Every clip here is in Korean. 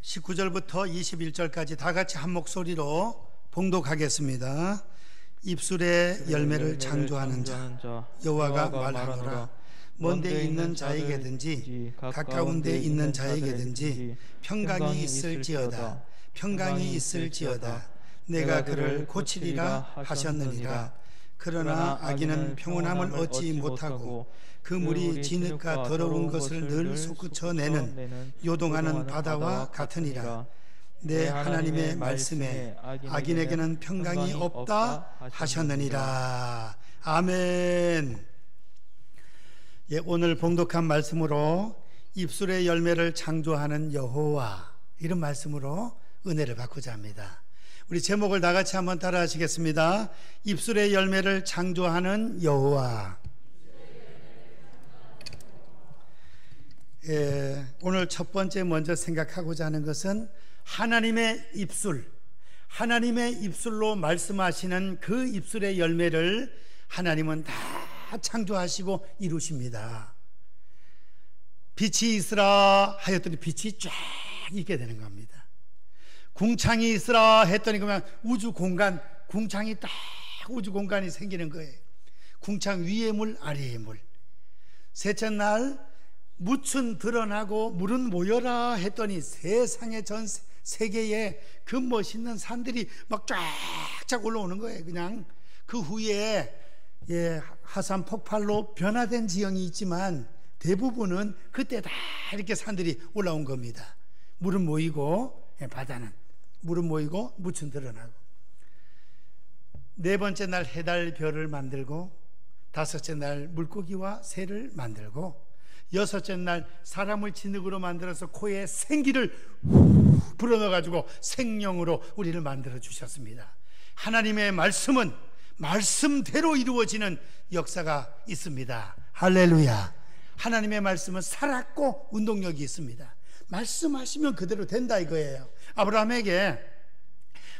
19절부터 21절까지 다 같이 한 목소리로 봉독하겠습니다. 입술의 열매를 창조하는 자 여호와가 말하노라. 먼 데 있는 자에게든지 가까운 데 있는 자에게든지 평강이 있을지어다. 평강이 있을지어다. 내가 그를 고치리라 하셨느니라. 그러나 악인은 평온함을 얻지 못하고 그 물이 진흙과 더러운 것을 늘 솟구쳐내는 요동하는 바다와 같으니라. 내 하나님의 말씀에 악인에게는 평강이 없다 하셨느니라. 아멘. 예, 오늘 봉독한 말씀으로 입술의 열매를 창조하는 여호와, 이런 말씀으로 은혜를 받고자 합니다. 우리 제목을 다 같이 한번 따라 하시겠습니다. 입술의 열매를 창조하는 여호와. 예, 오늘 첫 번째 먼저 생각하고자 하는 것은 하나님의 입술, 하나님의 입술로 말씀하시는 그 입술의 열매를 하나님은 다 창조하시고 이루십니다. 빛이 있으라 하였더니 빛이 쫙 있게 되는 겁니다. 궁창이 있으라 했더니 그냥 우주 공간, 궁창이 딱 우주 공간이 생기는 거예요. 궁창 위의 물, 아래의 물. 셋째 날 묻은 드러나고 물은 모여라 했더니 세상의 전 세계에 그 멋있는 산들이 막 쫙쫙 올라오는 거예요. 그냥 그 후에 화산 폭발로 변화된 지형이 있지만 대부분은 그때 다 이렇게 산들이 올라온 겁니다. 물은 모이고, 바다는 물은 모이고 묻은 드러나고. 네 번째 날 해달 별을 만들고, 다섯째 날 물고기와 새를 만들고, 여섯째 날 사람을 진흙으로 만들어서 코에 생기를 불어넣어가지고 생명으로 우리를 만들어 주셨습니다. 하나님의 말씀은 말씀대로 이루어지는 역사가 있습니다. 할렐루야. 하나님의 말씀은 살았고 운동력이 있습니다. 말씀하시면 그대로 된다 이거예요. 아브라함에게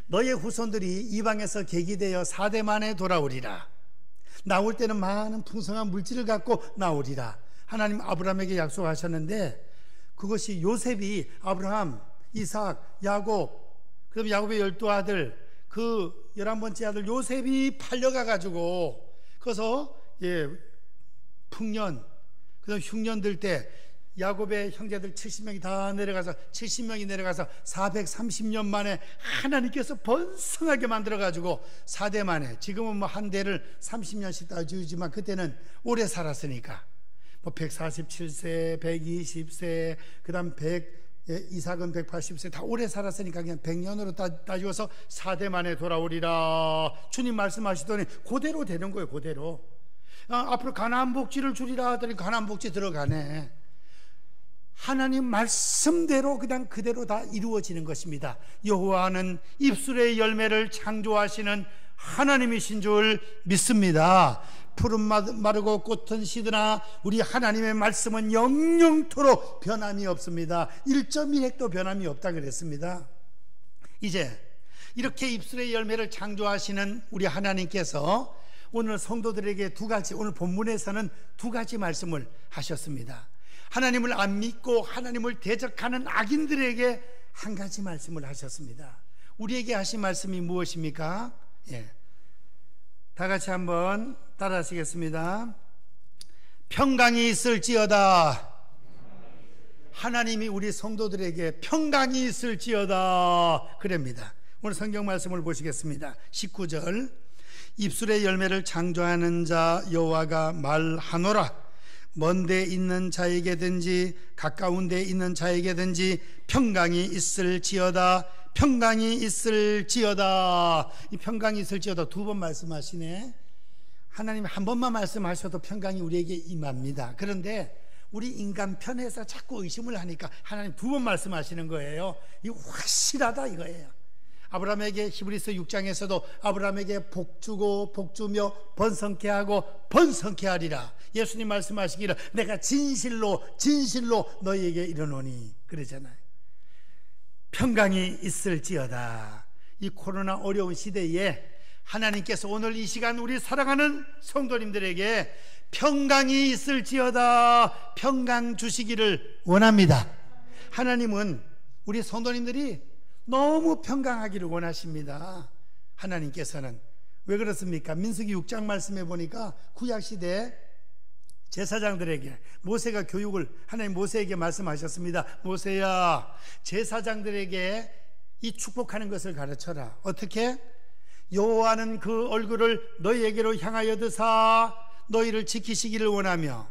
너의 후손들이 이방에서 계기되어 4대 만에 돌아오리라. 나올 때는 많은 풍성한 물질을 갖고 나오리라. 하나님 아브라함에게 약속하셨는데, 그것이 요셉이 아브라함, 이삭, 야곱, 그다음 야곱의 12아들, 그 11번째 아들 요셉이 팔려가가지고 거기서 풍년, 그다음 흉년 들 때 야곱의 형제들 70명이 다 내려가서 70명이 내려가서 430년 만에 하나님께서 번성하게 만들어가지고 4대 만에, 지금은 뭐 한 대를 30년씩 다 지우지만 그때는 오래 살았으니까 뭐 147세, 120세, 그 다음 이삭은 180세, 다 오래 살았으니까 그냥 100년으로 따지어서 4대 만에 돌아오리라. 주님 말씀하시더니 그대로 되는 거예요. 그대로. 앞으로 가나안 복지를 주리라 하더니 가나안 복지 들어가네. 하나님 말씀대로 그냥 그대로 다 이루어지는 것입니다. 여호와는 입술의 열매를 창조하시는 하나님이신 줄 믿습니다. 푸른 마르고 꽃은 시드나 우리 하나님의 말씀은 영영토록 변함이 없습니다. 1.1핵도 변함이 없다 그랬습니다. 이제 이렇게 입술의 열매를 창조하시는 우리 하나님께서 오늘 성도들에게 두 가지, 오늘 본문에서는 두 가지 말씀을 하셨습니다. 하나님을 안 믿고 하나님을 대적하는 악인들에게 한 가지 말씀을 하셨습니다. 우리에게 하신 말씀이 무엇입니까? 다 같이 한번 따라 하시겠습니다. 평강이 있을지어다. 하나님이 우리 성도들에게 평강이 있을지어다 그럽니다. 오늘 성경 말씀을 보시겠습니다. 19절. 입술의 열매를 창조하는 자 여호와가 말하노라. 먼 데 있는 자에게든지 가까운 데 있는 자에게든지 평강이 있을지어다. 평강이 있을지어다. 이 평강이 있을지어다 두 번 말씀하시네. 하나님 한 번만 말씀하셔도 평강이 우리에게 임합니다. 그런데 우리 인간 편에서 자꾸 의심을 하니까 하나님 두 번 말씀하시는 거예요. 이거 확실하다 이거예요. 아브라함에게 히브리서 6장에서도 아브라함에게 복주고 복주며 번성케 하고 번성케 하리라. 예수님 말씀하시기를 내가 진실로 너희에게 이르노니 그러잖아요. 평강이 있을지어다. 이 코로나 어려운 시대에 하나님께서 오늘 이 시간 우리 사랑하는 성도님들에게 평강이 있을지어다 평강 주시기를 원합니다. 하나님은 우리 성도님들이 너무 평강하기를 원하십니다. 하나님께서는. 왜 그렇습니까? 민수기 6장 말씀해 보니까 구약시대 제사장들에게 모세가 교육을, 하나님 모세에게 말씀하셨습니다. 모세야, 제사장들에게 이 축복하는 것을 가르쳐라. 어떻게? 여호와는 그 얼굴을 너희에게로 향하여 드사 너희를 지키시기를 원하며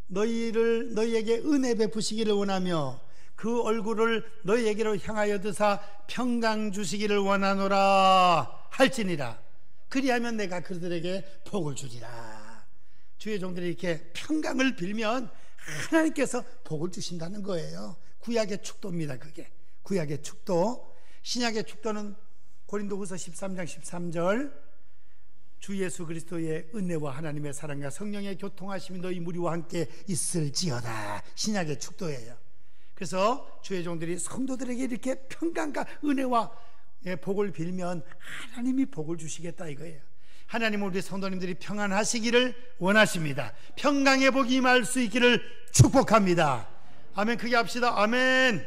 너희에게 은혜 베푸시기를 원하며 그 얼굴을 너희에게로 향하여 드사 평강 주시기를 원하노라 할지니라. 그리하면 내가 그들에게 복을 주리라. 주의 종들이 이렇게 평강을 빌면 하나님께서 복을 주신다는 거예요. 구약의 축도입니다. 그게 구약의 축도. 신약의 축도는 고린도후서 13장 13절 주 예수 그리스도의 은혜와 하나님의 사랑과 성령의 교통하심이 너희 무리와 함께 있을지어다. 신약의 축도예요. 그래서 주의 종들이 성도들에게 이렇게 평강과 은혜와 복을 빌면 하나님이 복을 주시겠다 이거예요. 하나님은 우리 성도님들이 평안하시기를 원하십니다. 평강의 복이 임할 수 있기를 축복합니다. 아멘. 크게 합시다. 아멘.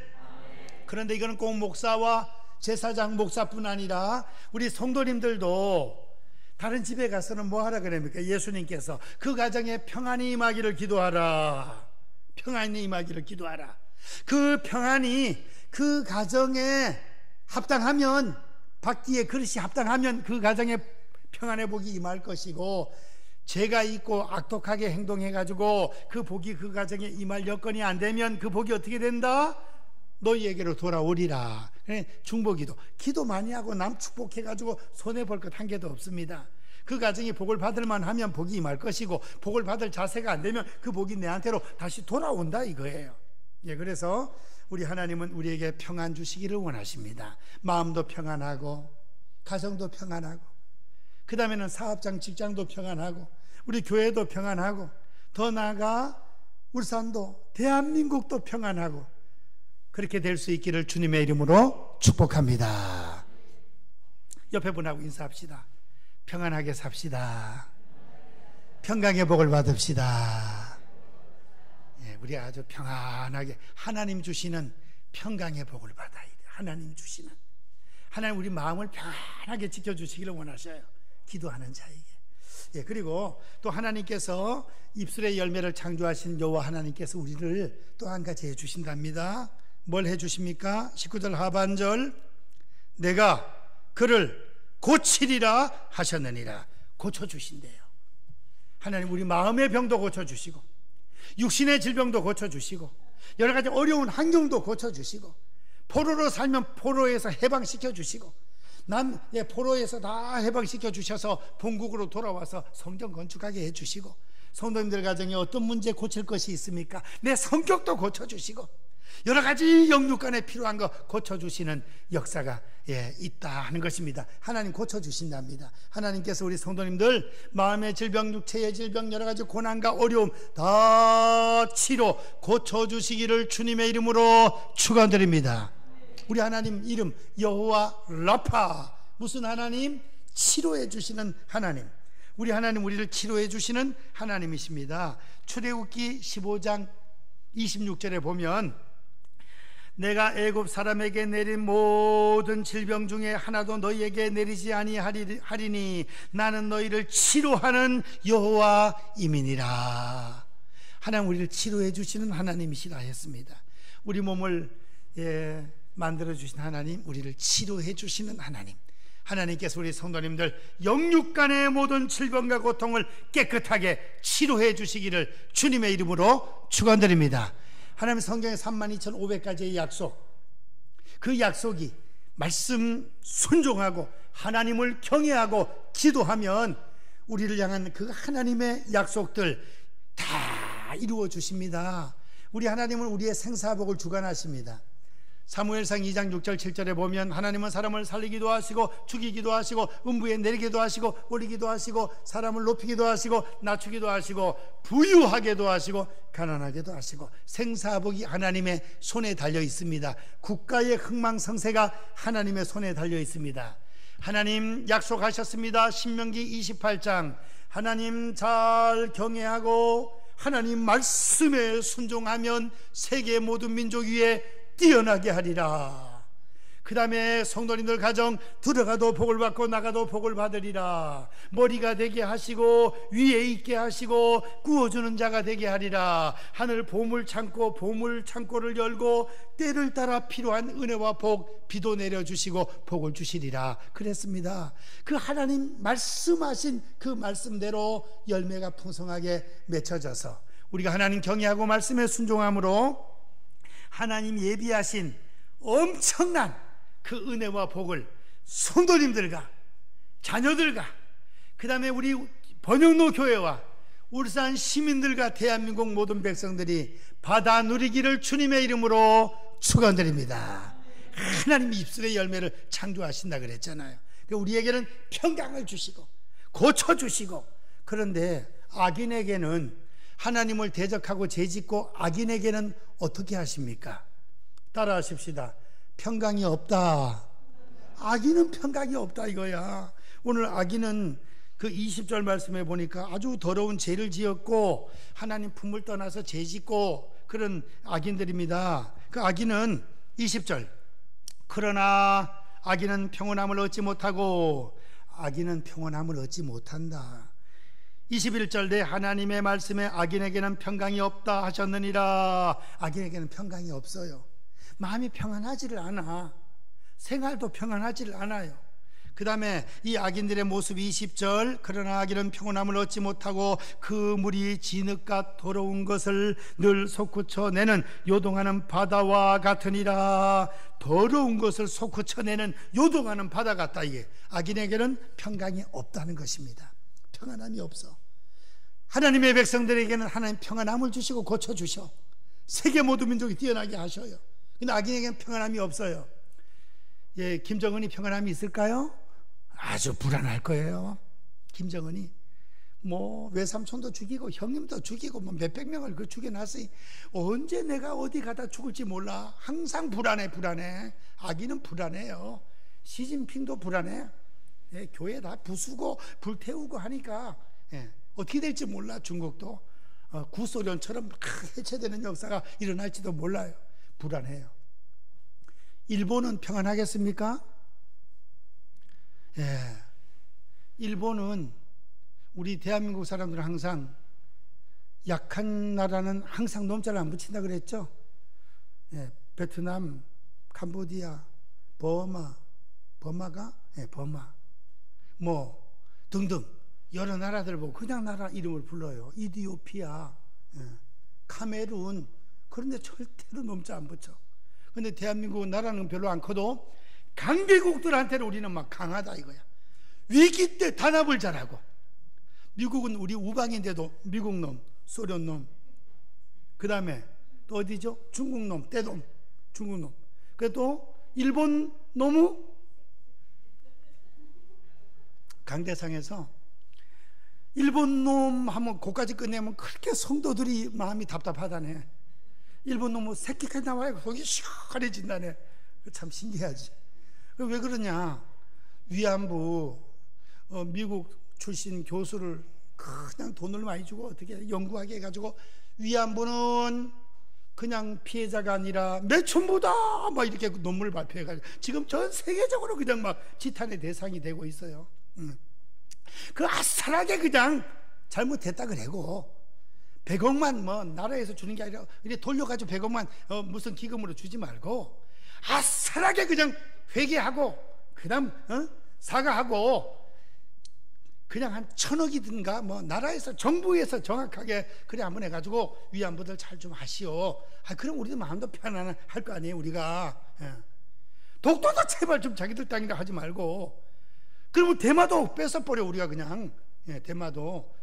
그런데 이거는 꼭 목사와 제사장 목사뿐 아니라 우리 성도님들도 다른 집에 가서는 뭐 하라 그럽니까? 예수님께서 그 가정에 평안이 임하기를 기도하라. 평안이 임하기를 기도하라. 그 평안이 그 가정에 합당하면, 받기에 그릇이 합당하면 그 가정에 평안의 복이 임할 것이고, 죄가 있고 악독하게 행동해가지고 그 복이 그 가정에 임할 여건이 안 되면 그 복이 어떻게 된다? 너희에게로 돌아오리라. 중보기도, 기도 많이 하고 남 축복해가지고 손해볼 것 한 개도 없습니다. 그 가정이 복을 받을만 하면 복이 임할 것이고, 복을 받을 자세가 안 되면 그 복이 내한테로 다시 돌아온다 이거예요. 그래서 우리 하나님은 우리에게 평안 주시기를 원하십니다. 마음도 평안하고 가정도 평안하고, 그 다음에는 사업장 직장도 평안하고 우리 교회도 평안하고, 더 나아가 울산도 대한민국도 평안하고 그렇게 될 수 있기를 주님의 이름으로 축복합니다. 옆에 분하고 인사합시다. 평안하게 삽시다. 평강의 복을 받읍시다. 우리 아주 평안하게 하나님 주시는 평강의 복을 받아야 돼요. 하나님 주시는, 하나님 우리 마음을 평안하게 지켜주시기를 원하셔요. 기도하는 자에게. 그리고 또 하나님께서 입술의 열매를 창조하신 여호와 하나님께서 우리를 또 한 가지 해주신답니다. 뭘 해주십니까? 19절 하반절, 내가 그를 고치리라 하셨느니라. 고쳐주신대요. 하나님 우리 마음의 병도 고쳐주시고 육신의 질병도 고쳐주시고 여러 가지 어려운 환경도 고쳐주시고, 포로로 살면 포로에서 해방시켜 주시고, 포로에서 다 해방시켜 주셔서 본국으로 돌아와서 성전 건축하게 해주시고, 성도님들 가정에 어떤 문제 고칠 것이 있습니까? 내 성격도 고쳐주시고 여러 가지 영육간에 필요한 거 고쳐주시는 역사가 있다 하는 것입니다. 하나님 고쳐주신답니다. 하나님께서 우리 성도님들 마음의 질병, 육체의 질병, 여러 가지 고난과 어려움 다 치료 고쳐주시기를 주님의 이름으로 축원드립니다. 우리 하나님 이름 여호와 라파, 무슨 하나님? 치료해 주시는 하나님. 우리 하나님 우리를 치료해 주시는 하나님이십니다. 출애굽기 15장 26절에 보면, 내가 애굽 사람에게 내린 모든 질병 중에 하나도 너희에게 내리지 아니하리니 나는 너희를 치료하는 여호와임이니라. 하나님 우리를 치료해 주시는 하나님이시라 했습니다. 우리 몸을 만들어 주신 하나님, 우리를 치료해 주시는 하나님. 하나님께서 우리 성도님들 영육간의 모든 질병과 고통을 깨끗하게 치료해 주시기를 주님의 이름으로 축원드립니다. 하나님 성경에 32,500가지의 약속, 그 약속이 말씀 순종하고 하나님을 경외하고 기도하면 우리를 향한 그 하나님의 약속들 다 이루어 주십니다. 우리 하나님은 우리의 생사복을 주관하십니다. 사무엘상 2장 6절 7절에 보면 하나님은 사람을 살리기도 하시고 죽이기도 하시고 음부에 내리기도 하시고 올리기도 하시고 사람을 높이기도 하시고 낮추기도 하시고 부유하게도 하시고 가난하게도 하시고, 생사복이 하나님의 손에 달려 있습니다. 국가의 흥망성쇠가 하나님의 손에 달려 있습니다. 하나님 약속하셨습니다. 신명기 28장, 하나님 잘 경외하고 하나님 말씀에 순종하면 세계 모든 민족 위에 뛰어나게 하리라. 그 다음에 성도님들 가정 들어가도 복을 받고 나가도 복을 받으리라. 머리가 되게 하시고 위에 있게 하시고 구워주는 자가 되게 하리라. 하늘 보물 창고를 열고 때를 따라 필요한 은혜와 복 비도 내려주시고 복을 주시리라 그랬습니다. 그 하나님 말씀하신 그 말씀대로 열매가 풍성하게 맺혀져서 우리가 하나님 경외하고 말씀에 순종함으로 하나님 예비하신 엄청난 그 은혜와 복을 성도님들과 자녀들과 그 다음에 우리 번영로 교회와 울산 시민들과 대한민국 모든 백성들이 받아 누리기를 주님의 이름으로 축원드립니다. 하나님이 입술의 열매를 창조하신다 그랬잖아요. 우리에게는 평강을 주시고 고쳐주시고, 그런데 악인에게는 하나님을 대적하고 죄짓고 악인에게는 어떻게 하십니까? 따라 하십시다. 평강이 없다. 악인은 평강이 없다 이거야. 오늘 악인은 그 20절 말씀에 보니까 아주 더러운 죄를 지었고 하나님 품을 떠나서 죄 짓고 그런 악인들입니다. 그 악인은 20절, 그러나 악인은 평온함을 얻지 못하고, 악인은 평온함을 얻지 못한다. 21절, 내 하나님의 말씀에 악인에게는 평강이 없다 하셨느니라. 악인에게는 평강이 없어요. 마음이 평안하지를 않아. 생활도 평안하지를 않아요. 그 다음에 이 악인들의 모습 20절, 그러나 악인은 평온함을 얻지 못하고 그 물이 진흙과 더러운 것을 늘 솟구쳐내는 요동하는 바다와 같으니라. 더러운 것을 솟구쳐내는 요동하는 바다 같다. 이게 악인에게는 평강이 없다는 것입니다. 평안함이 없어. 하나님의 백성들에게는 하나님 평안함을 주시고 고쳐주셔. 세계 모든 민족이 뛰어나게 하셔요. 근데 악인에게는 평안함이 없어요. 예, 김정은이 평안함이 있을까요? 아주 불안할 거예요. 김정은이 뭐 외삼촌도 죽이고 형님도 죽이고 뭐 몇백 명을 그 죽여놨으니 언제 내가 어디 가다 죽을지 몰라. 항상 불안해. 악인은 불안해요. 시진핑도 불안해. 예, 교회 다 부수고 불태우고 하니까 어떻게 될지 몰라. 중국도 구소련처럼 해체되는 역사가 일어날지도 몰라요. 불안해요. 일본은 평안하겠습니까? 예, 일본은 우리 대한민국 사람들은 항상 약한 나라는 항상 놈자를 안 붙인다 그랬죠. 예, 베트남, 캄보디아, 버마가 버마 뭐 등등 여러 나라들 보고 그냥 나라 이름을 불러요. 이디오피아, 카메룬, 그런데 절대로 놈자 안 붙여. 근데 대한민국 나라는 별로 안 커도 강대국들한테는 우리는 막 강하다 이거야. 위기 때 단합을 잘하고. 미국은 우리 우방인데도 미국 놈, 소련 놈, 그 다음에 또 어디죠? 중국 놈, 떼놈, 중국 놈. 그래도 일본 놈의 강대상에서 일본 놈 하면 그까지 끝내면 그렇게 성도들이 마음이 답답하다네. 일본 놈의 새끼까지 나와요. 속이 시원해진다네. 참 신기하지. 왜 그러냐? 위안부 미국 출신 교수를 그냥 돈을 많이 주고 어떻게 연구하게 해가지고 위안부는 그냥 피해자가 아니라 매춘부다 막 이렇게 논문을 발표해가지고 지금 전 세계적으로 그냥 막 지탄의 대상이 되고 있어요. 그 아싸하게 그냥 잘못했다 그래고 100억만 뭐 나라에서 주는 게 아니라 이렇게 돌려가지고 100억만 무슨 기금으로 주지 말고 아싸하게 그냥 회개하고 그 다음 사과하고 그냥 한 1000억이든가 뭐 나라에서 정부에서 정확하게 그래 한번 해가지고 위안부들 잘 좀 하시오. 그럼 우리도 마음도 편안할 거 아니에요. 우리가 독도도 제발 좀 자기들 땅이라 하지 말고. 그러면 대마도 뺏어버려 우리가 그냥.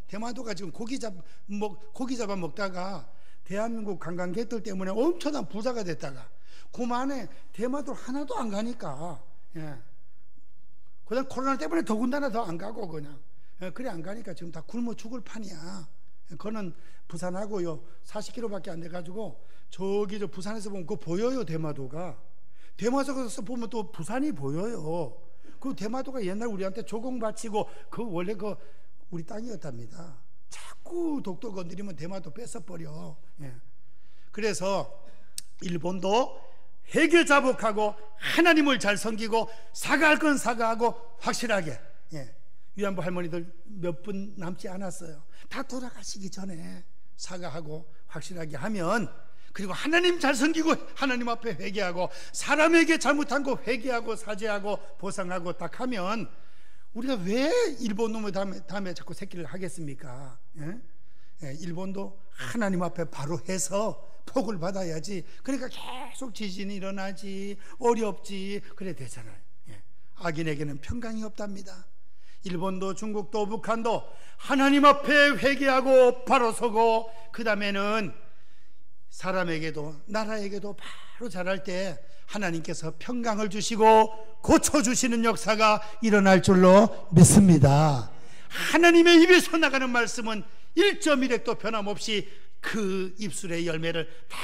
대마도가 지금 고기 잡아 먹다가 대한민국 관광객들 때문에 엄청난 부자가 됐다가 그만에 대마도 하나도 안 가니까 그냥 코로나 때문에 더군다나 더 안 가고 그냥 그래 안 가니까 지금 다 굶어 죽을 판이야. 그거는 부산하고요 40km밖에 안 돼가지고 저기 저 부산에서 보면 그거 보여요. 대마도에서 보면 또 부산이 보여요. 그 대마도가 옛날 우리한테 조공 바치고 그 원래 그 우리 땅이었답니다. 자꾸 독도 건드리면 대마도 뺏어버려. 그래서 일본도 회개자복하고 하나님을 잘 섬기고 사과할 건 사과하고 확실하게. 위안부 할머니들 몇 분 남지 않았어요. 다 돌아가시기 전에 사과하고 확실하게 하면, 그리고 하나님 잘 섬기고 하나님 앞에 회개하고 사람에게 잘못한 거 회개하고 사죄하고 보상하고 딱 하면, 우리가 왜 일본 놈의 다음에 자꾸 새끼를 하겠습니까? 일본도 하나님 앞에 바로 해서 복을 받아야지. 그러니까 계속 지진이 일어나지, 어렵지, 그래 되잖아요. 악인에게는 평강이 없답니다. 일본도 중국도 북한도 하나님 앞에 회개하고 바로 서고, 그 다음에는 사람에게도 나라에게도 바로 잘할 때 하나님께서 평강을 주시고 고쳐주시는 역사가 일어날 줄로 믿습니다. 하나님의 입에서 나가는 말씀은 1.1획도 변함없이 그 입술의 열매를 다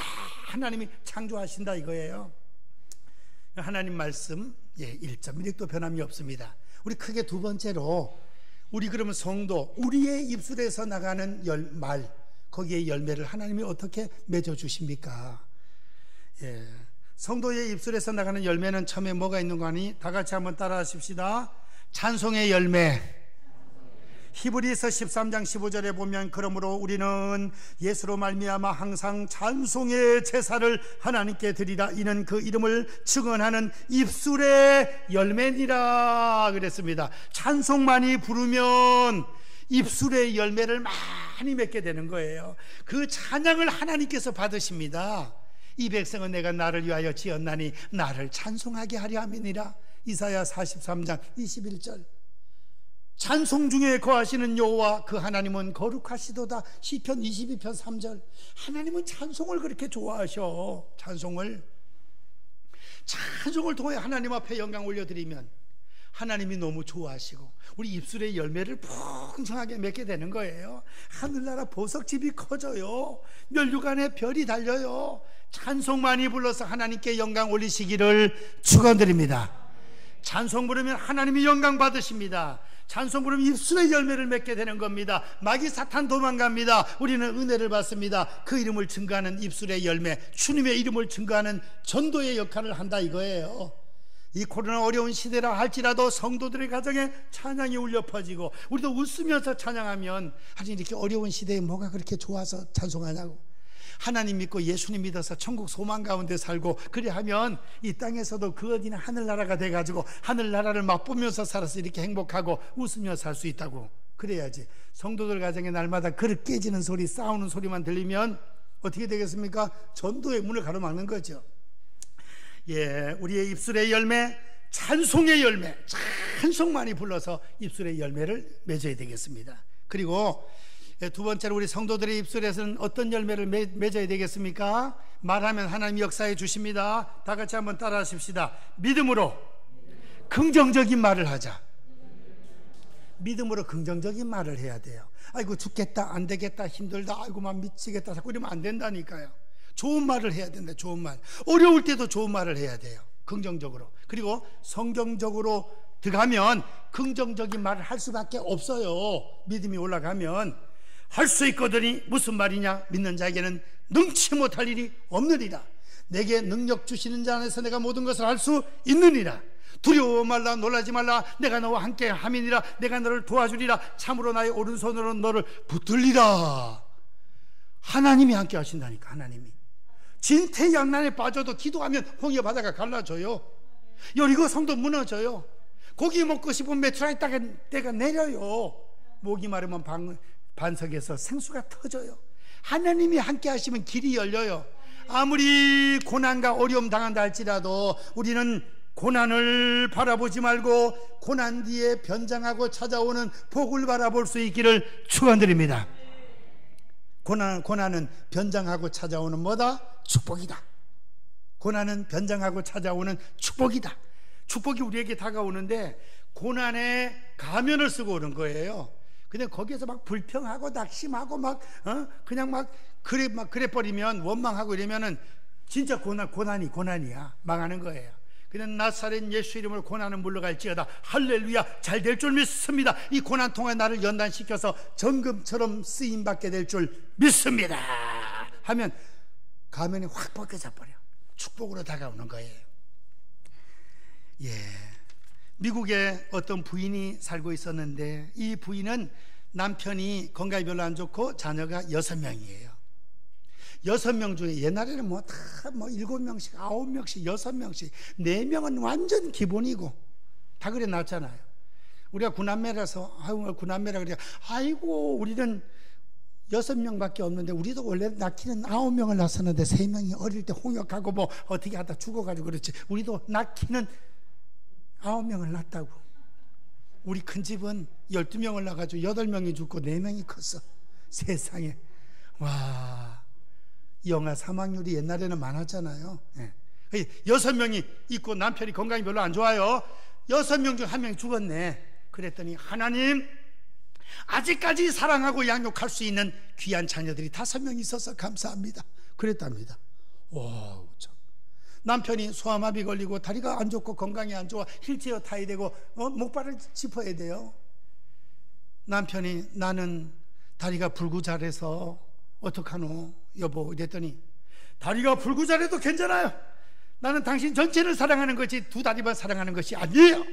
하나님이 창조하신다 이거예요. 하나님 말씀 1.1획도 변함이 없습니다. 우리 크게 두 번째로, 우리 그러면 성도, 우리의 입술에서 나가는 말, 거기에 열매를 하나님이 어떻게 맺어주십니까? 성도의 입술에서 나가는 열매는 처음에 뭐가 있는 거 아니? 다 같이 한번 따라 하십시다. 찬송의 열매. 히브리서 13장 15절에 보면, 그러므로 우리는 예수로 말미암아 항상 찬송의 제사를 하나님께 드리라. 이는 그 이름을 증언하는 입술의 열매니라 그랬습니다. 찬송 많이 부르면 입술의 열매를 많이 맺게 되는 거예요. 그 찬양을 하나님께서 받으십니다. 이 백성은 내가 나를 위하여 지었나니 나를 찬송하게 하려 함이니라. 이사야 43장 21절. 찬송 중에 거하시는 여호와 그 하나님은 거룩하시도다. 시편 22편 3절. 하나님은 찬송을 그렇게 좋아하셔. 찬송을 통해 하나님 앞에 영광 올려드리면 하나님이 너무 좋아하시고 우리 입술의 열매를 풍성하게 맺게 되는 거예요. 하늘나라 보석집이 커져요. 멸류관에 별이 달려요. 찬송 많이 불러서 하나님께 영광 올리시기를 축원드립니다. 찬송 부르면 하나님이 영광 받으십니다. 찬송 부르면 입술의 열매를 맺게 되는 겁니다. 마귀 사탄 도망갑니다. 우리는 은혜를 받습니다. 그 이름을 증거하는 입술의 열매, 주님의 이름을 증거하는 전도의 역할을 한다 이거예요. 이 코로나 어려운 시대라 할지라도 성도들의 가정에 찬양이 울려 퍼지고, 우리도 웃으면서 찬양하면, 아니 이렇게 어려운 시대에 뭐가 그렇게 좋아서 찬송하냐고. 하나님 믿고 예수님 믿어서 천국 소망 가운데 살고 그래 하면 이 땅에서도 그 어디나 하늘나라가 돼가지고 하늘나라를 맛보면서 살아서 이렇게 행복하고 웃으며 살 수 있다고. 그래야지. 성도들 가정에 날마다 그릇 깨지는 소리, 싸우는 소리만 들리면 어떻게 되겠습니까? 전도의 문을 가로막는 거죠. 우리의 입술의 열매, 찬송의 열매, 찬송 많이 불러서 입술의 열매를 맺어야 되겠습니다. 그리고 두 번째로, 우리 성도들의 입술에서는 어떤 열매를 맺어야 되겠습니까? 말하면 하나님이 역사해 주십니다. 다 같이 한번 따라 하십시다. 믿음으로 긍정적인 말을 하자. 믿음으로 긍정적인 말을 해야 돼요. 아이고 죽겠다, 안 되겠다, 힘들다, 아이고 막 미치겠다, 자꾸 이러면 안 된다니까요. 좋은 말을 해야 된다. 좋은 말. 어려울 때도 좋은 말을 해야 돼요. 긍정적으로. 그리고 성경적으로 들어가면 긍정적인 말을 할 수밖에 없어요. 믿음이 올라가면. 할 수 있거든이 무슨 말이냐? 믿는 자에게는 능치 못할 일이 없느니라. 내게 능력 주시는 자 안에서 내가 모든 것을 할 수 있느니라. 두려워 말라, 놀라지 말라. 내가 너와 함께 함이니라. 내가 너를 도와주리라. 참으로 나의 오른손으로 너를 붙들리라. 하나님이 함께 하신다니까. 하나님이 진퇴양난에 빠져도 기도하면 홍해 바다가 갈라져요. 여리고 성도 무너져요. 고기 먹고 싶으면 메트라이 때가 내려요. 목이 마르면 반석에서 생수가 터져요. 하나님이 함께 하시면 길이 열려요. 아무리 고난과 어려움 당한다 할지라도 우리는 고난을 바라보지 말고 고난 뒤에 변장하고 찾아오는 복을 바라볼 수 있기를 축원드립니다. 고난은 변장하고 찾아오는 뭐다? 축복이다. 고난은 변장하고 찾아오는 축복이다. 축복이 우리에게 다가오는데 고난에 가면을 쓰고 오는 거예요. 근데 거기에서 막 불평하고 낙심하고 그냥 막 그래 버리면 원망하고 이러면은 진짜 고난이야. 망하는 거예요. 그냥 나사렛 예수 이름으로 고난은 물러갈지어다. 할렐루야. 잘 될 줄 믿습니다. 이 고난 통해 나를 연단시켜서 정금처럼 쓰임받게 될 줄 믿습니다 하면 가면이 확 벗겨져 버려. 축복으로 다가오는 거예요. 예, 미국에 어떤 부인이 살고 있었는데 이 부인은 남편이 건강이 별로 안 좋고 자녀가 6명이에요. 6명 중에 옛날에는 뭐 다 7명씩, 9명씩, 6명씩, 4명은 완전 기본이고 다 그래 놨잖아요. 우리가 구남매라서 구남매라 그래. 아이고 우리는 6명밖에 없는데 우리도 원래 낳기는 9명을 낳았었는데 3명이 어릴 때 홍역하고 뭐 어떻게 하다 죽어가지고 그렇지. 우리도 낳기는 9명을 낳았다고. 우리 큰 집은 12명을 낳아가지고 8명이 죽고 4명이 컸어. 세상에. 와, 영아 사망률이 옛날에는 많았잖아요. 예. 6명이 있고 남편이 건강이 별로 안 좋아요. 6명 중 1명이 죽었네. 그랬더니 하나님, 아직까지 사랑하고 양육할 수 있는 귀한 자녀들이 5명 있어서 감사합니다. 그랬답니다. 와, 참. 남편이 소아마비 걸리고 다리가 안 좋고 건강이 안 좋아 휠체어 타야 되고 목발을 짚어야 돼요. 남편이 나는 다리가 불구잘해서 어떡하노 여보 이랬더니 다리가 불구잘해도 괜찮아요. 나는 당신 전체를 사랑하는 거지 두 다리만 사랑하는 것이 아니에요.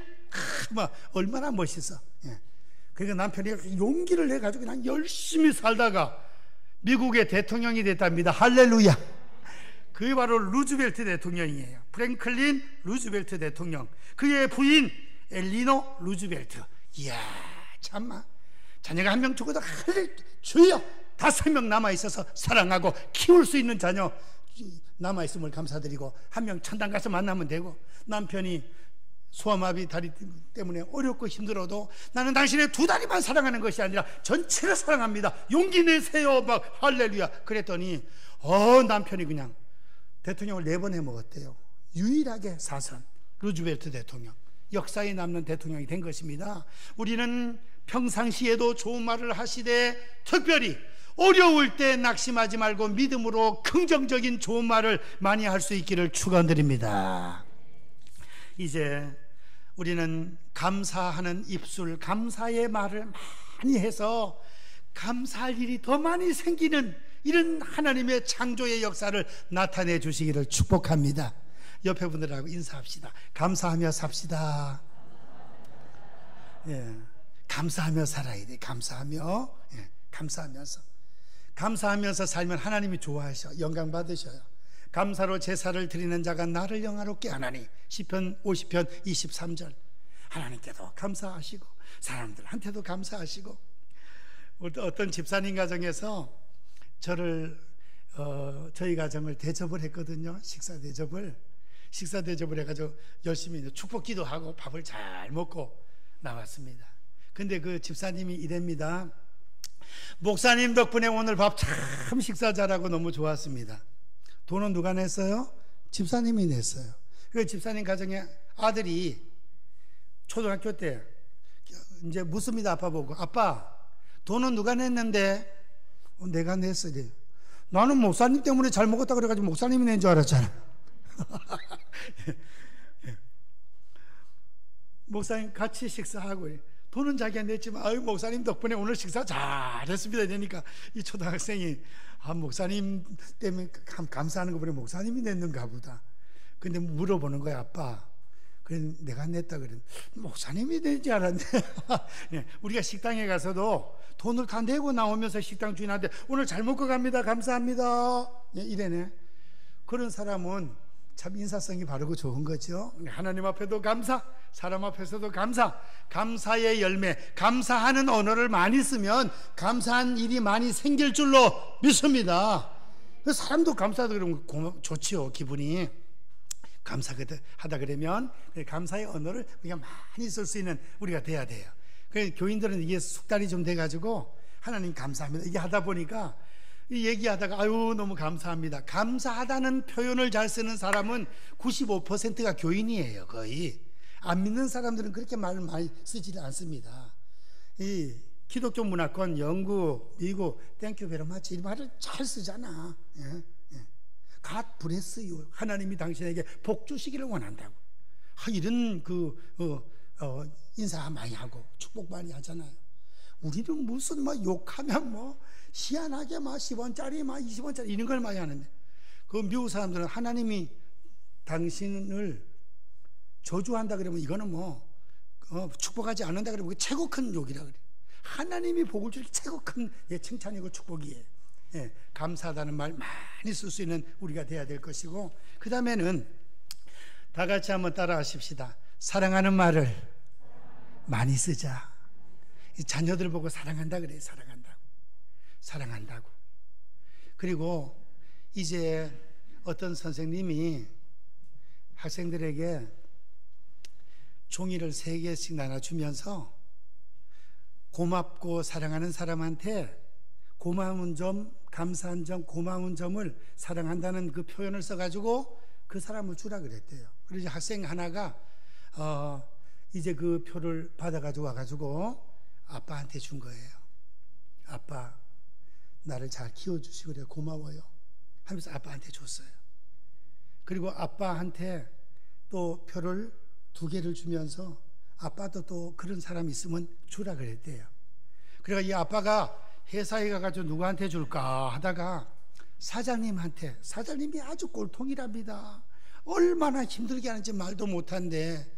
얼마나 멋있어. 예. 그러니까 남편이 용기를 내가지고 그냥 열심히 살다가 미국의 대통령이 됐답니다. 할렐루야. 그게 바로 루즈벨트 대통령이에요. 프랭클린 루즈벨트 대통령. 그의 부인 엘리노 루즈벨트. 이야, 참마. 자녀가 1명 죽어도 주여 5명 남아있어서 사랑하고 키울 수 있는 자녀 남아있음을 감사드리고 1명 천당 가서 만나면 되고, 남편이 소아마비 다리 때문에 어렵고 힘들어도 나는 당신의 2다리만 사랑하는 것이 아니라 전체를 사랑합니다. 용기 내세요. 막 할렐루야. 그랬더니 남편이 그냥 대통령을 4번 해먹었대요. 유일하게 사선 루즈벨트 대통령, 역사에 남는 대통령이 된 것입니다. 우리는 평상시에도 좋은 말을 하시되 특별히 어려울 때 낙심하지 말고 믿음으로 긍정적인 좋은 말을 많이 할 수 있기를 축원드립니다. 이제 우리는 감사하는 입술, 감사의 말을 많이 해서 감사할 일이 더 많이 생기는 이런 하나님의 창조의 역사를 나타내 주시기를 축복합니다. 옆에 분들하고 인사합시다. 감사하며 삽시다. 예, 감사하며 살아야 돼. 감사하며, 예, 감사하면서 살면 하나님이 좋아하셔. 영광 받으셔요. 감사로 제사를 드리는 자가 나를 영화롭게 하나니. 시편 50편 23절. 하나님께도 감사하시고 사람들한테도 감사하시고. 어떤 집사님 가정에서 저희 가정을 대접을 했거든요. 식사 대접을 해가지고 열심히 축복 기도하고 밥을 잘 먹고 나왔습니다. 근데 그 집사님이 이랍니다. 목사님 덕분에 오늘 밥 참 식사 잘하고 너무 좋았습니다. 돈은 누가 냈어요? 집사님이 냈어요. 그 집사님 가정에 아들이 초등학교 때 이제 묻습니다. 아빠 보고, 아빠 돈은 누가 냈는데? 내가 냈어. 나는 목사님 때문에 잘 먹었다 그래가지고 목사님이 낸 줄 알았잖아. 목사님 같이 식사하고 돈은 자기가 냈지만 목사님 덕분에 오늘 식사 잘했습니다. 이러니까 이 초등학생이 목사님 때문에 감사하는 거 보니 목사님이 냈는가 보다. 근데 물어보는 거야. 아빠 그래 내가 냈다 그래. 목사님이 낸지 알았네. 우리가 식당에 가서도 돈을 다 내고 나오면서 식당 주인한테 오늘 잘 먹고 갑니다. 감사합니다. 이래네. 그런 사람은 참 인사성이 바르고 좋은 거죠. 하나님 앞에도 감사, 사람 앞에서도 감사. 감사의 열매, 감사하는 언어를 많이 쓰면 감사한 일이 많이 생길 줄로 믿습니다. 사람도 감사하다 그러면 좋지요. 기분이 감사하다 그러면 감사의 언어를 우리가 많이 쓸 수 있는 우리가 돼야 돼요. 그래서 교인들은 이게 숙달이 좀 돼가지고 하나님 감사합니다 이게 하다 보니까 얘기하다가 너무 감사합니다. 감사하다는 표현을 잘 쓰는 사람은 95%가 교인이에요. 거의 안 믿는 사람들은 그렇게 말을 많이 쓰지를 않습니다. 이 기독교 문화권 영국, 미국 땡큐 베리 마치 이 말을 잘 쓰잖아. God bless you. 하나님이 당신에게 복 주시기를 원한다고. 이런 인사 많이 하고 축복 많이 하잖아요. 우리는 무슨 욕하면 희한하게 10원짜리 20원짜리 이런 걸 많이 하는데, 그 미국 사람들은 하나님이 당신을 저주한다 그러면 이거는 뭐 축복하지 않는다 그러면 그게 최고 큰 욕이라 그래요. 하나님이 복을 줄 최고 큰 칭찬이고 축복이에요. 감사하다는 말 많이 쓸 수 있는 우리가 돼야 될 것이고, 그 다음에는 다 같이 한번 따라 하십시다. 사랑하는 말을 많이 쓰자. 자녀들 보고 사랑한다 그래요. 사랑한다고. 그리고 이제 어떤 선생님이 학생들에게 종이를 3개씩 나눠주면서 고맙고 사랑하는 사람한테 고마운 점, 감사한 점, 고마운 점을 사랑한다는 그 표현을 써가지고 그 사람을 주라 그랬대요. 그래서 학생 하나가 이제 그 표를 받아가지고 와가지고 아빠한테 준 거예요. 아빠, 나를 잘 키워주시고 그래 고마워요 하면서 아빠한테 줬어요. 그리고 아빠한테 또 표를 2개를 주면서 아빠도 또 그런 사람 있으면 주라 그랬대요. 그러니까 이 아빠가 회사에 가가지고 누구한테 줄까 하다가 사장님한테, 사장님이 아주 꼴통이랍니다. 얼마나 힘들게 하는지 말도 못한데,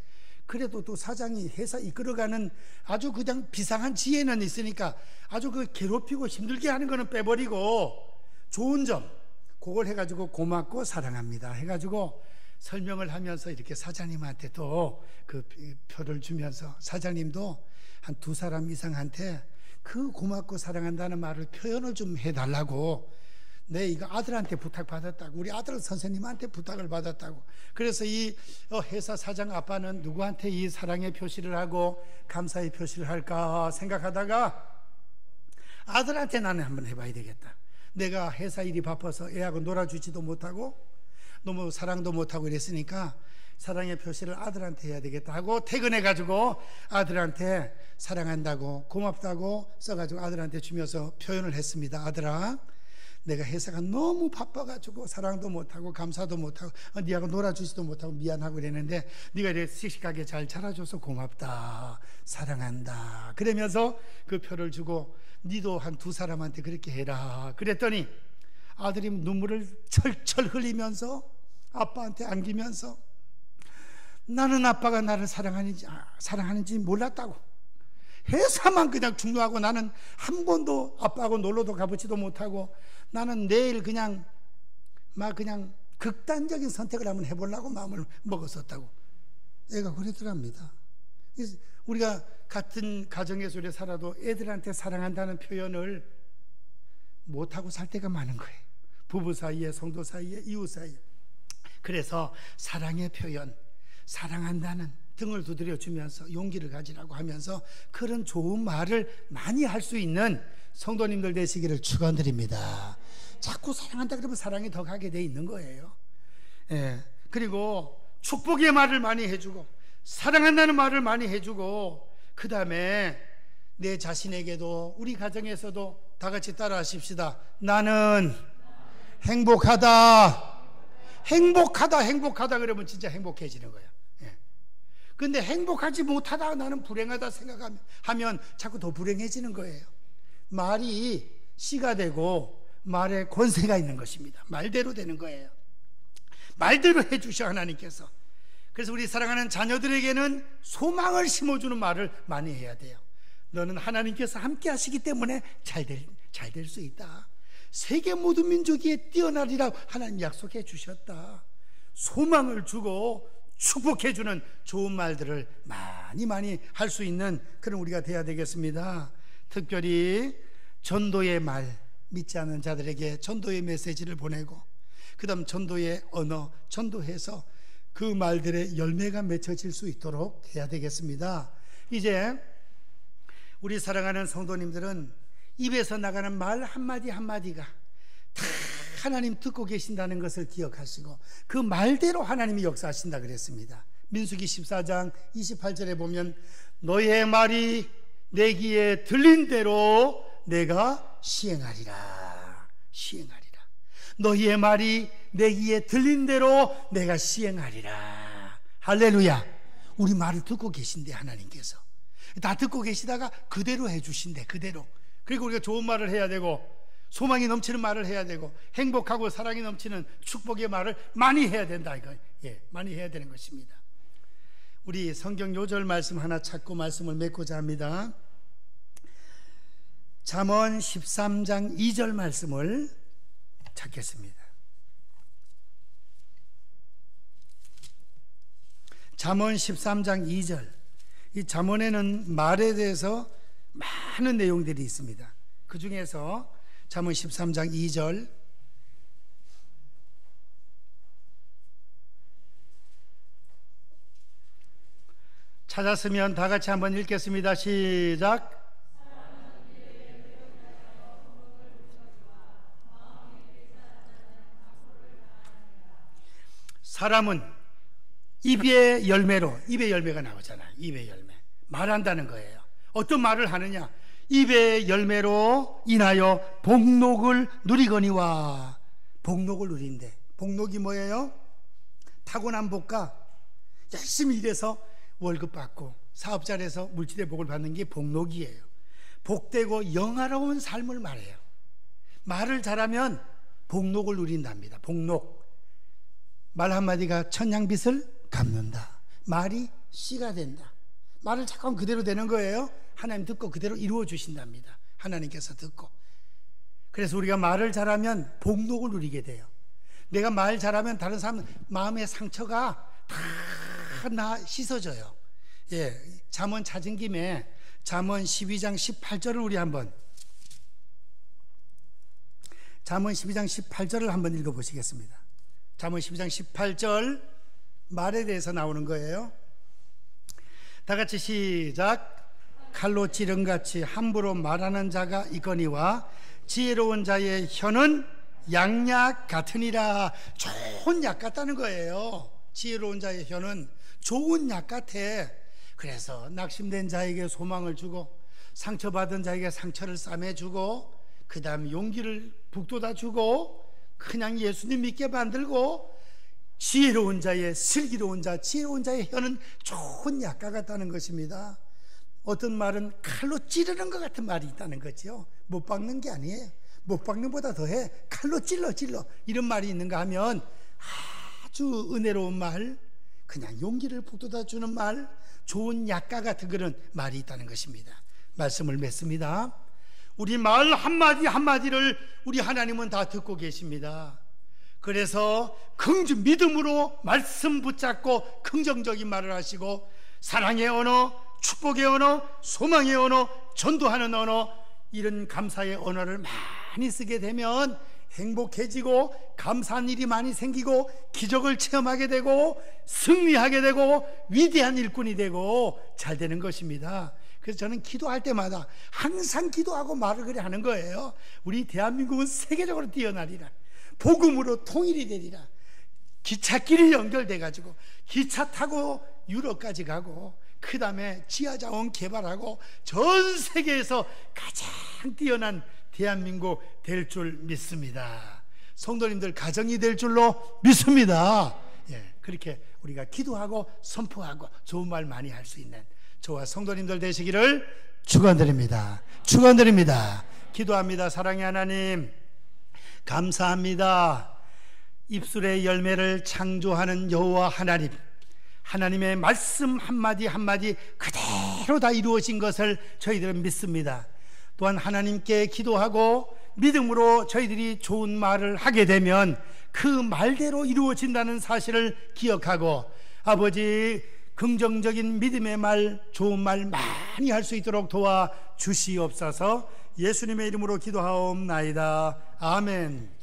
그래도 또 사장이 회사 이끌어가는 아주 그냥 비상한 지혜는 있으니까 아주 그 괴롭히고 힘들게 하는 거는 빼버리고 좋은 점 그걸 해가지고 고맙고 사랑합니다 해가지고 설명을 하면서 이렇게 사장님한테 또 그 표를 주면서 사장님도 한 2사람 이상한테 그 고맙고 사랑한다는 말을 표현을 좀 해달라고, 내 이거 아들한테 부탁받았다고, 우리 아들 선생님한테 부탁을 받았다고. 그래서 이 회사 사장 아빠는 누구한테 이 사랑의 표시를 하고 감사의 표시를 할까 생각하다가 아들한테 나는 한번 해봐야 되겠다. 내가 회사 일이 바빠서 애하고 놀아주지도 못하고 너무 사랑도 못하고 이랬으니까 사랑의 표시를 아들한테 해야 되겠다 하고 퇴근해가지고 아들한테 사랑한다고 고맙다고 써가지고 아들한테 주면서 표현을 했습니다. 아들아, 내가 회사가 너무 바빠가지고 사랑도 못하고 감사도 못하고 네하고 놀아주지도 못하고 미안하고 이랬는데 네가 이렇게 씩씩하게 잘 자라줘서 고맙다, 사랑한다 그러면서 그 표를 주고 니도 한 2사람한테 그렇게 해라 그랬더니 아들이 눈물을 철철 흘리면서 아빠한테 안기면서 나는 아빠가 나를 사랑하는지 몰랐다고, 회사만 그냥 중요하고 나는 한 번도 아빠하고 놀러도 가보지도 못하고 나는 내일 그냥 극단적인 선택을 한번 해보려고 마음을 먹었었다고 애가 그러더랍니다. 우리가 같은 가정에서 우리 살아도 애들한테 사랑한다는 표현을 못하고 살 때가 많은 거예요. 부부 사이에, 성도 사이에, 이웃 사이에. 그래서 사랑의 표현, 사랑한다는 등을 두드려 주면서 용기를 가지라고 하면서 그런 좋은 말을 많이 할 수 있는 성도님들 되시기를 축원드립니다. 자꾸 사랑한다 그러면 사랑이 더 가게 돼 있는 거예요. 그리고 축복의 말을 많이 해주고 사랑한다는 말을 많이 해주고, 그 다음에 내 자신에게도 우리 가정에서도 다 같이 따라 하십시다. 나는 행복하다 그러면 진짜 행복해지는 거야. 근데 행복하지 못하다 나는 불행하다 생각하면 자꾸 더 불행해지는 거예요. 말이 씨가 되고 말에 권세가 있는 것입니다. 말대로 되는 거예요. 말대로 해주셔 하나님께서. 그래서 우리 사랑하는 자녀들에게는 소망을 심어주는 말을 많이 해야 돼요. 너는 하나님께서 함께 하시기 때문에 잘 될 수 있다. 세계 모든 민족이 뛰어나리라고 하나님 약속해 주셨다. 소망을 주고 축복해 주는 좋은 말들을 많이 할 수 있는 그런 우리가 돼야 되겠습니다. 특별히 전도의 말, 믿지 않는 자들에게 전도의 메시지를 보내고 그 다음 전도의 언어, 전도해서 그 말들의 열매가 맺혀질 수 있도록 해야 되겠습니다. 이제 우리 사랑하는 성도님들은 입에서 나가는 말 한마디 한마디가 다 하나님 듣고 계신다는 것을 기억하시고 그 말대로 하나님이 역사하신다 그랬습니다. 민수기 14장 28절에 보면 너의 말이 내 귀에 들린 대로 내가 시행하리라. 너희의 말이 내 귀에 들린 대로 내가 시행하리라. 할렐루야. 우리 말을 듣고 계신대. 하나님께서 다 듣고 계시다가 그대로 해주신대. 그대로. 그리고 우리가 좋은 말을 해야 되고 소망이 넘치는 말을 해야 되고 행복하고 사랑이 넘치는 축복의 말을 많이 해야 된다 많이 해야 되는 것입니다. 우리 성경 요절 말씀 하나 찾고 말씀을 맺고자 합니다. 잠언 13장 2절 말씀을 찾겠습니다. 잠언 13장 2절. 이 잠언에는 말에 대해서 많은 내용들이 있습니다. 그 중에서 잠언 13장 2절 찾았으면 다 같이 한번 읽겠습니다. 시작. 사람은 입의 열매로, 입의 열매가 나오잖아요. 입의 열매. 말한다는 거예요. 어떤 말을 하느냐? 입의 열매로 인하여 복록을 누리거니와. 복록을 누린대. 복록이 뭐예요? 타고난 복과 열심히 일해서 월급 받고 사업자에서 물질의 복을 받는 게 복록이에요. 복되고 영화로운 삶을 말해요. 말을 잘하면 복록을 누린답니다. 복록. 말 한마디가 천냥빚을 갚는다. 말이 씨가 된다. 말을 잠깐 그대로 되는 거예요. 하나님 듣고 그대로 이루어 주신답니다. 하나님께서 듣고. 그래서 우리가 말을 잘하면 복록을 누리게 돼요. 내가 말 잘하면 다른 사람 마음의 상처가 다 씻어져요. 잠언 찾은 김에 잠언 12장 18절을 우리 한번, 잠언 12장 18절을 한번 읽어보시겠습니다. 잠언 12장 18절 말에 대해서 나오는 거예요. 다 같이 시작. 칼로 찌른같이 함부로 말하는 자가 있거니와 지혜로운 자의 혀는 양약 같으니라. 좋은 약 같다는 거예요. 지혜로운 자의 혀는 좋은 약 같아. 그래서 낙심된 자에게 소망을 주고 상처받은 자에게 상처를 싸매주고 그 다음 용기를 북돋아주고 그냥 예수님 믿게 만들고, 지혜로운 자의, 슬기로운 자, 지혜로운 자의 혀는 좋은 약과 같다는 것입니다. 어떤 말은 칼로 찌르는 것 같은 말이 있다는 거죠. 못 박는 게 아니에요. 못 박는 보다 더해. 칼로 찔러 이런 말이 있는가 하면 아주 은혜로운 말, 그냥 용기를 북돋아주는 말, 좋은 약과 같은 그런 말이 있다는 것입니다. 말씀을 맺습니다. 우리 말 한마디 한마디를 우리 하나님은 다 듣고 계십니다. 그래서 믿음으로 말씀 붙잡고 긍정적인 말을 하시고, 사랑의 언어, 축복의 언어, 소망의 언어, 전도하는 언어, 이런 감사의 언어를 많이 쓰게 되면 행복해지고 감사한 일이 많이 생기고 기적을 체험하게 되고 승리하게 되고 위대한 일꾼이 되고 잘 되는 것입니다. 그래서 저는 기도할 때마다 항상 기도하고 말을 그래 하는 거예요. 우리 대한민국은 세계적으로 뛰어나리라. 복음으로 통일이 되리라. 기찻길이 연결돼 가지고 기차 타고 유럽까지 가고 그 다음에 지하자원 개발하고 전 세계에서 가장 뛰어난 대한민국 될 줄 믿습니다. 성도님들 가정이 될 줄로 믿습니다. 그렇게 우리가 기도하고 선포하고 좋은 말 많이 할 수 있는 저와 성도님들 되시기를 축원드립니다. 축원드립니다. 기도합니다. 사랑의 하나님, 감사합니다. 입술의 열매를 창조하는 여호와 하나님, 하나님의 말씀 한마디 한마디 그대로 다 이루어진 것을 저희들은 믿습니다. 또한 하나님께 기도하고 믿음으로 저희들이 좋은 말을 하게 되면 그 말대로 이루어진다는 사실을 기억하고, 아버지 긍정적인 믿음의 말, 좋은 말 많이 할 수 있도록 도와주시옵소서. 예수님의 이름으로 기도하옵나이다. 아멘.